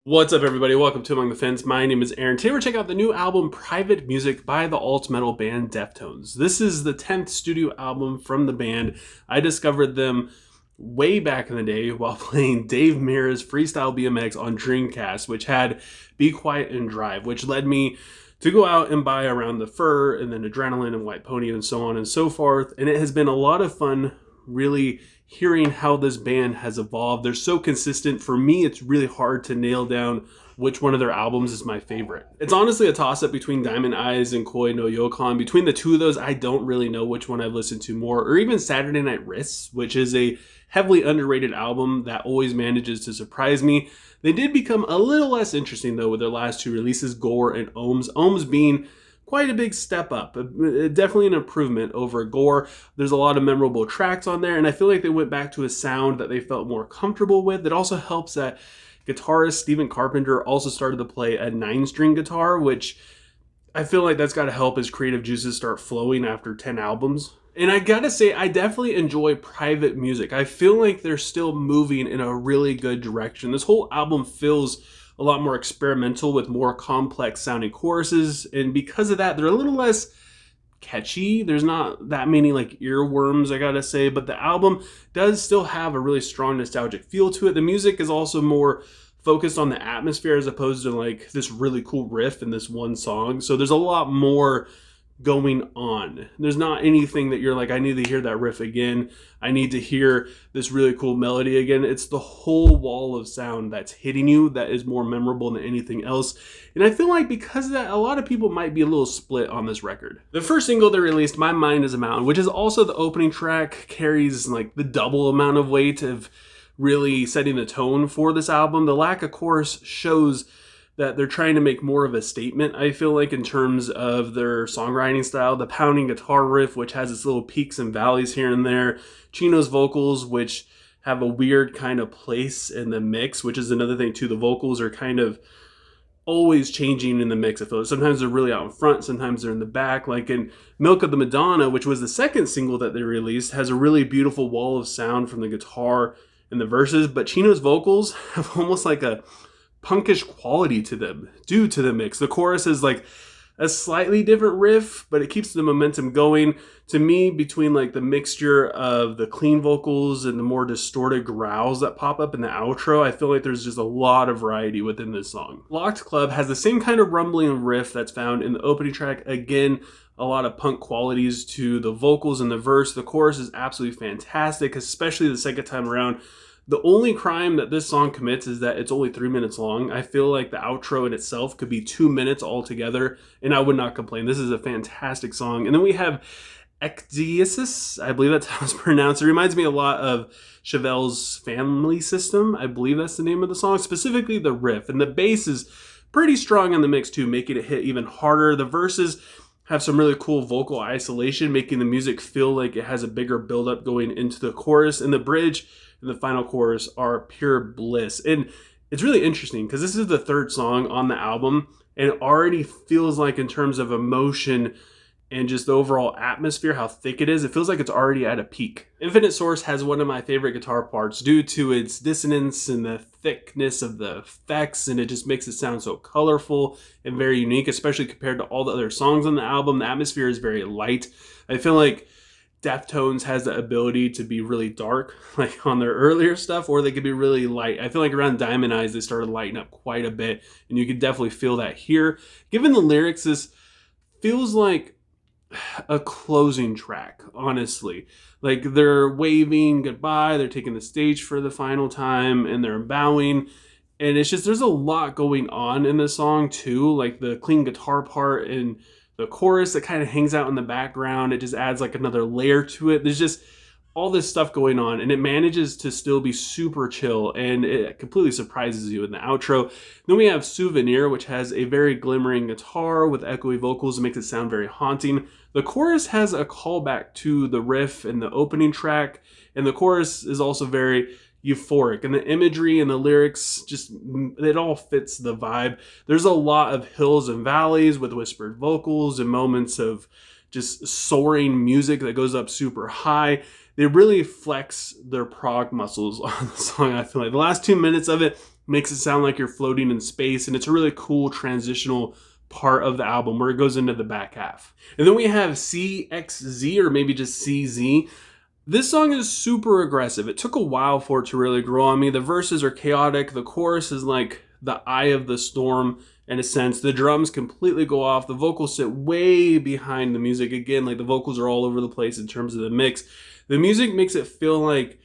What's up, everybody? Welcome to Among the Fence. My name is Aaron. Today we're checking out the new album Private Music by the alt metal band Deftones. This is the 10th studio album from the band. I discovered them way back in the day while playing Dave Mirra's Freestyle BMX on Dreamcast, which had Be Quiet and Drive, which led me to go out and buy Around the Fur and then Adrenaline and White Pony and so on and so forth. And it has been a lot of fun really hearing how this band has evolved. They're so consistent. For me, it's really hard to nail down which one of their albums is my favorite. It's honestly a toss-up between Diamond Eyes and Koi no Yokon. Between the two of those, I don't really know which one I've listened to more, or even Saturday Night Wrists, which is a heavily underrated album that always manages to surprise me. They did become a little less interesting, though, with their last two releases, Gore and Ohms. Ohms being quite a big step up, definitely an improvement over Gore. There's a lot of memorable tracks on there, and I feel like they went back to a sound that they felt more comfortable with. It also helps that guitarist Stephen Carpenter also started to play a 9-string guitar, which I feel like that's got to help his creative juices start flowing after 10 albums. And I gotta say, I definitely enjoy Private Music. I feel like they're still moving in a really good direction. This whole album feels a lot more experimental with more complex sounding choruses, and because of that, they're a little less catchy. There's not that many like earworms, I gotta say, but the album does still have a really strong nostalgic feel to it. The music is also more focused on the atmosphere as opposed to like this really cool riff in this one song. So there's a lot more going on. There's not anything that you're like, I need to hear that riff again. I need to hear this really cool melody again. It's the whole wall of sound that's hitting you that is more memorable than anything else. And I feel like because of that, a lot of people might be a little split on this record. The first single they released, My Mind is a Mountain, which is also the opening track, carries like the double amount of weight of really setting the tone for this album. The lack of chorus shows that they're trying to make more of a statement, I feel like, in terms of their songwriting style. The pounding guitar riff, which has its little peaks and valleys here and there. Chino's vocals, which have a weird kind of place in the mix, which is another thing too. The vocals are kind of always changing in the mix. I feel like sometimes they're really out in front, sometimes they're in the back. Like in Milk of the Madonna, which was the second single that they released, has a really beautiful wall of sound from the guitar and the verses, but Chino's vocals have almost like a punkish quality to them due to the mix. The chorus is like a slightly different riff, but it keeps the momentum going. To me, between like the mixture of the clean vocals and the more distorted growls that pop up in the outro, I feel like there's just a lot of variety within this song. Locked Club has the same kind of rumbling riff that's found in the opening track. Again, a lot of punk qualities to the vocals and the verse. The chorus is absolutely fantastic, especially the second time around. The only crime that this song commits is that it's only 3 minutes long. I feel like the outro in itself could be 2 minutes altogether, and I would not complain. This is a fantastic song. And then we have Ecdiesis, I believe that's how it's pronounced. It reminds me a lot of Chevelle's Family System. I believe that's the name of the song, specifically the riff. And the bass is pretty strong in the mix too, making it hit even harder. The verses have some really cool vocal isolation, making the music feel like it has a bigger buildup going into the chorus. And the bridge and the final chorus are pure bliss. And it's really interesting because this is the third song on the album, and it already feels like, in terms of emotion and just the overall atmosphere, how thick it is, it feels like it's already at a peak. Infinite Source has one of my favorite guitar parts due to its dissonance and the thickness of the effects, and it just makes it sound so colorful and very unique, especially compared to all the other songs on the album. The atmosphere is very light. I feel like Deftones has the ability to be really dark, like on their earlier stuff, or they could be really light. I feel like around Diamond Eyes, they started lighting up quite a bit, and you could definitely feel that here. Given the lyrics, this feels like a closing track, honestly. Like they're waving goodbye, they're taking the stage for the final time, and they're bowing. And it's just, there's a lot going on in this song too, like the clean guitar part and the chorus that kind of hangs out in the background. It just adds like another layer to it. There's just all this stuff going on, and it manages to still be super chill, and it completely surprises you in the outro. Then we have Souvenir, which has a very glimmering guitar with echoey vocals and makes it sound very haunting. The chorus has a callback to the riff in the opening track, and the chorus is also very euphoric, and the imagery and the lyrics, just it all fits the vibe. There's a lot of hills and valleys with whispered vocals and moments of just soaring music that goes up super high. They really flex their prog muscles on the song, I feel like. The last 2 minutes of it makes it sound like you're floating in space, and it's a really cool transitional part of the album where it goes into the back half. And then we have CXZ, or maybe just CZ. This song is super aggressive. It took a while for it to really grow on me. The verses are chaotic. The chorus is like the eye of the storm in a sense. The drums completely go off. The vocals sit way behind the music. Again, like the vocals are all over the place in terms of the mix. The music makes it feel like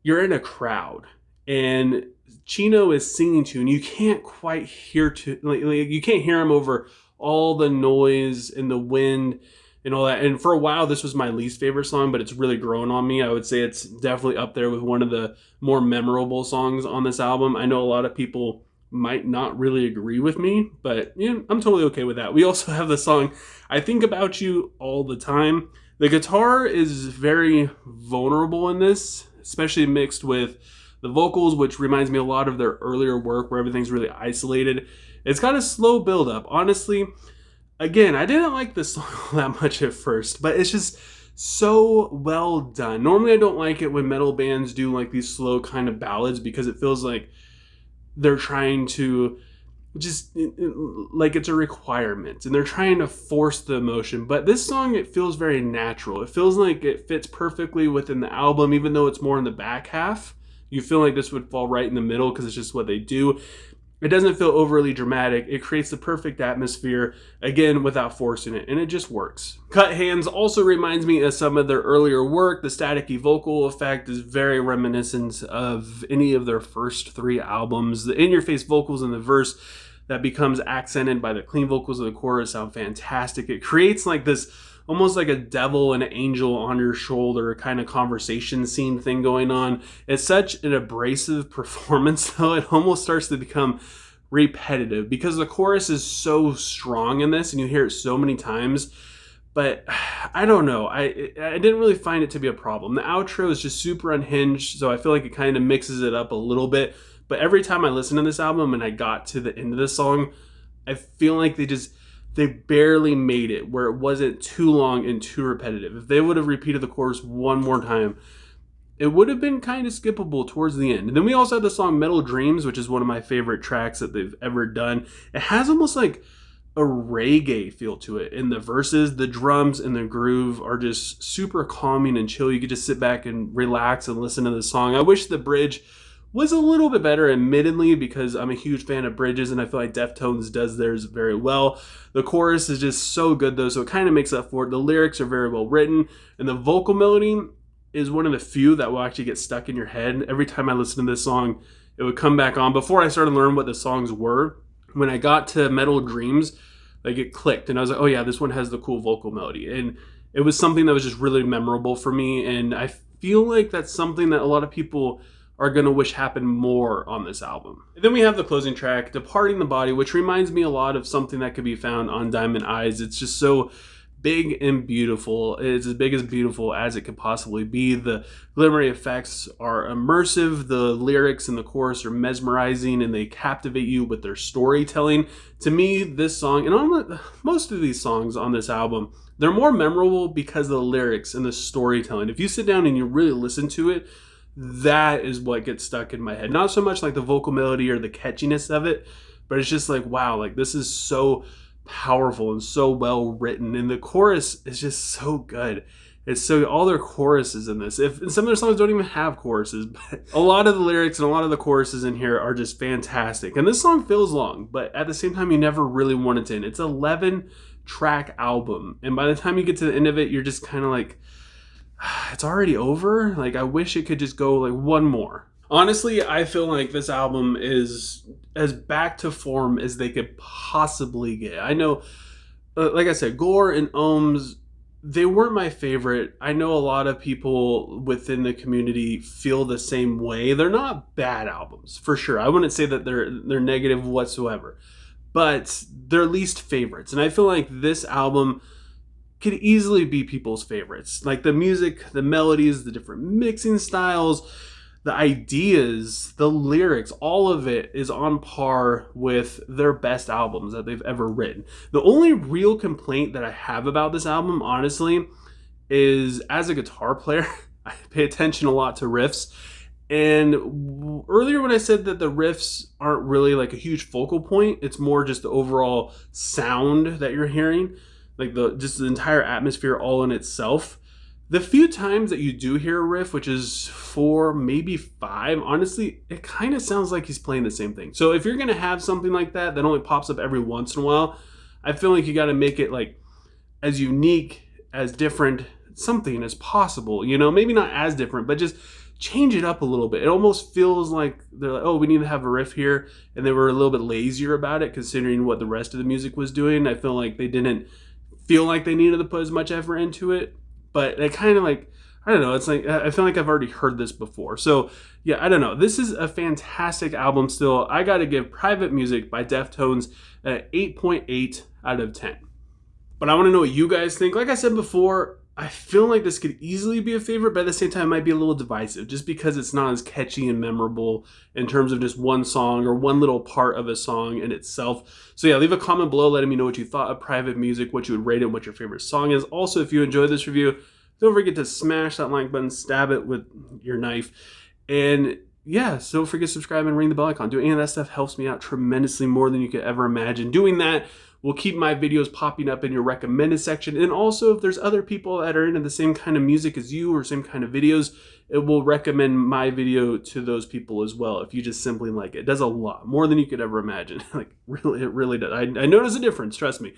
you're in a crowd and Chino is singing to you, and you can't quite hear you can't hear him over all the noise and the wind and all that. And for a while, this was my least favorite song, but it's really grown on me. I would say it's definitely up there with one of the more memorable songs on this album. I know a lot of people might not really agree with me, but I'm totally okay with that. We also have the song I Think About You All the Time. The guitar is very vulnerable in this, especially mixed with the vocals, which reminds me a lot of their earlier work where everything's really isolated. It's got a slow build up. Honestly, again, I didn't like this song that much at first, but it's just so well done. Normally I don't like it when metal bands do like these slow kind of ballads because it feels like they're trying to just like it's a requirement and they're trying to force the emotion. But this song, it feels very natural. It feels like it fits perfectly within the album, even though it's more in the back half. You feel like this would fall right in the middle because it's just what they do. It doesn't feel overly dramatic. It creates the perfect atmosphere, again, without forcing it, and it just works. Cut Hands also reminds me of some of their earlier work. The staticky vocal effect is very reminiscent of any of their first three albums. The in-your-face vocals in the verse that becomes accented by the clean vocals of the chorus sound fantastic. It creates like this, almost like a devil and an angel on your shoulder kind of conversation scene thing going on. It's such an abrasive performance, though. It almost starts to become repetitive because the chorus is so strong in this and you hear it so many times. But I don't know. I didn't really find it to be a problem. The outro is just super unhinged, so I feel like it kind of mixes it up a little bit. But every time I listen to this album and I got to the end of this song, I feel like they barely made it where it wasn't too long and too repetitive. If they would have repeated the chorus one more time, it would have been kind of skippable towards the end. And then we also have the song Metal Dreams, which is one of my favorite tracks that they've ever done. It has almost like a reggae feel to it in the verses. The drums and the groove are just super calming and chill. You could just sit back and relax and listen to the song. I wish the bridge was a little bit better, admittedly, because I'm a huge fan of bridges and I feel like Deftones does theirs very well. The chorus is just so good, though, so it kind of makes up for it. The lyrics are very well written, and the vocal melody is one of the few that will actually get stuck in your head. Every time I listen to this song, it would come back on. Before I started learning what the songs were, when I got to Metal Dreams, like it clicked, and I was like, oh yeah, this one has the cool vocal melody. And it was something that was just really memorable for me, and I feel like that's something that a lot of people are going to wish happened more on this album. And then we have the closing track, Departing the Body, which reminds me a lot of something that could be found on Diamond Eyes. It's just so big and beautiful. It's as big as beautiful as it could possibly be. The glimmery effects are immersive. The lyrics in the chorus are mesmerizing and they captivate you with their storytelling. To me, this song, and most of these songs on this album, they're more memorable because of the lyrics and the storytelling. If you sit down and you really listen to it, that is what gets stuck in my head. Not so much like the vocal melody or the catchiness of it, but it's just like, wow, like this is so powerful and so well written. And the chorus is just so good. It's so, all their choruses in this, and some of their songs don't even have choruses, but a lot of the lyrics and a lot of the choruses in here are just fantastic. And this song feels long, but at the same time, you never really want it to end. It's an 11-track album. And by the time you get to the end of it, you're just kind of like, it's already over. Like, I wish it could just go like one more. Honestly, I feel like this album is as back to form as they could possibly get. I know, like I said, Gore and Ohms, they weren't my favorite. I know a lot of people within the community feel the same way. They're not bad albums, for sure. I wouldn't say that they're negative whatsoever, but they're least favorites. And I feel like this album could easily be people's favorites. Like the music, the melodies, the different mixing styles, the ideas, the lyrics, all of it is on par with their best albums that they've ever written. The only real complaint that I have about this album, honestly, is as a guitar player, I pay attention a lot to riffs, And earlier when I said that the riffs aren't really like a huge focal point, it's more just the overall sound that you're hearing, like just the entire atmosphere all in itself. The few times that you do hear a riff, which is 4, maybe 5, honestly, it kind of sounds like he's playing the same thing. So if you're going to have something like that that only pops up every once in a while, I feel like you got to make it like as unique, as different something as possible. You know, maybe not as different, but just change it up a little bit. It almost feels like they're like, oh, we need to have a riff here. And they were a little bit lazier about it considering what the rest of the music was doing. I feel like they didn't feel like they needed to put as much effort into it. But they kind of like, I don't know, it's like, I feel like I've already heard this before. So yeah, I don't know. This is a fantastic album still. I got to give Private Music by Deftones an 8.8 out of 10. But I want to know what you guys think. Like I said before, I feel like this could easily be a favorite, but at the same time, it might be a little divisive just because it's not as catchy and memorable in terms of just one song or one little part of a song in itself. So yeah, leave a comment below letting me know what you thought of Private Music, what you would rate it, what your favorite song is. Also, if you enjoyed this review, don't forget to smash that like button, stab it with your knife. And yeah, so don't forget to subscribe and ring the bell icon. Doing any of that stuff helps me out tremendously more than you could ever imagine. Doing that will keep my videos popping up in your recommended section. And also, if there's other people that are into the same kind of music as you or same kind of videos, it will recommend my video to those people as well if you just simply like it. It does a lot, more than you could ever imagine. Like, really, it really does. I notice a difference, trust me.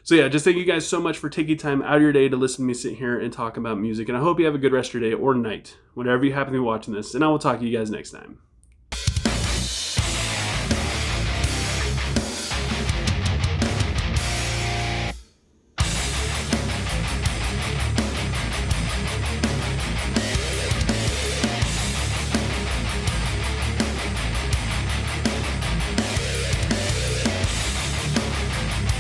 So yeah, just thank you guys so much for taking time out of your day to listen to me sit here and talk about music. And I hope you have a good rest of your day or night, whenever you happen to be watching this. And I will talk to you guys next time.